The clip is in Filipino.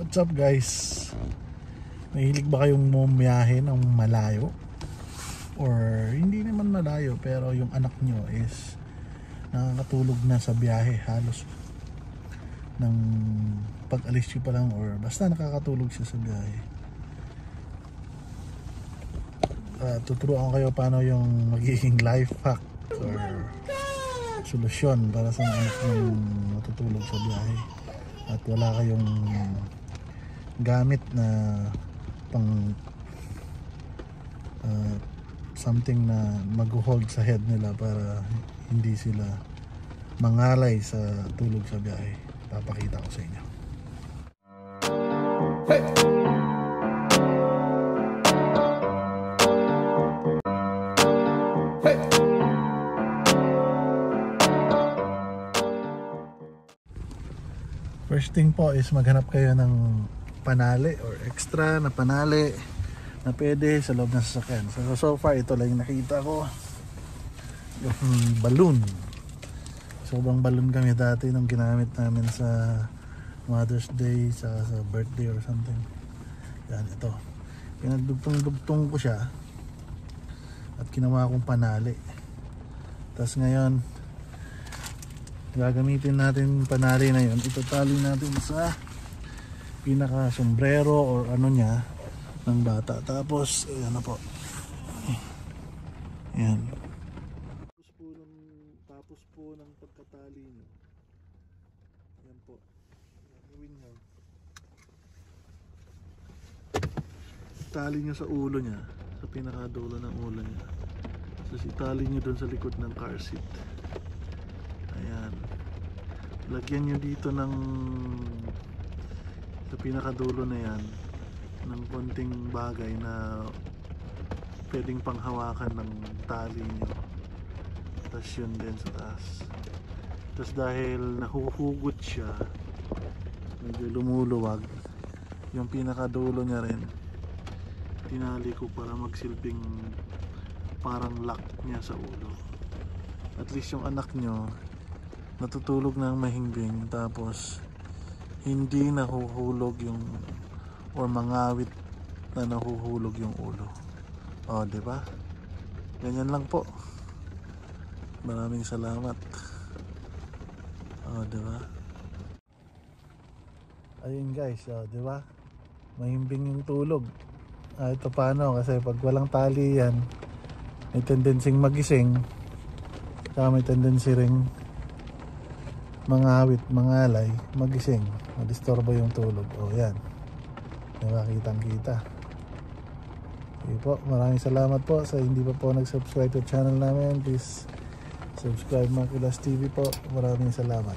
What's up guys? Mahilig ba kayong bumiyahe ng malayo? Or hindi naman malayo pero yung anak nyo is nakakatulog na sa biyahe halos ng pag-alis nyo pa lang, or basta nakakatulog siya sa biyahe. Tuturuan kayo paano yung magiging life hack or solusyon para sa anak nyo matutulog sa biyahe at wala kayong gamit na pang something na mag-hold sa head nila para hindi sila mangalay sa tulog sa biyahe. Papakita ko sa inyo. Hey! Hey! First thing po is maghanap kayo ng panali or extra na panali na pwede sa loob ng sasakyan. So far ito lang yung nakita ko, yung balloon. Sobrang balloon kami dati nung ginamit namin sa Mother's Day, sa birthday or something. Yan, ito pinagdugtong-dugtong ko siya at ginawa kong panali. Tapos ngayon gagamitin natin panali na yun, itatali natin sa pinaka sombrero or ano niya ng bata. Tapos ayan na po, ayan. Tapos po ng pagkatali nyo, ayan po, gawin nyo, itali nyo sa ulo nya, sa pinakadulo ng ulo nya. Tapos itali nyo dun sa likod ng car seat. Ayan, lagyan nyo dito ng sa pinakadulo na yan ng konting bagay na pwedeng panghawakan ng tali nyo. Tapos yun din sa taas. Tapos dahil nahuhugot siya, medyo lumuluwag, yung pinakadulo niya rin tinali ko para magsilbing parang lock niya sa ulo. At least yung anak nyo natutulog ng mahimbing, tapos hindi nahuhulog yung or mangawit na nahuhulog yung ulo. O, diba? Ganyan lang po. Maraming salamat. O, diba? Ayun guys, o, diba? Mahimbing yung tulog. Ito paano, kasi pag walang tali yan, may tendency magising, saka may tendency ring mangawit, mangalay, magising, madistorbo yung tulog. O yan, diba, kitang kita. Okay po, maraming salamat po. Sa hindi pa po nag-subscribe to channel namin, please subscribe Mark Ulas TV po. Maraming salamat.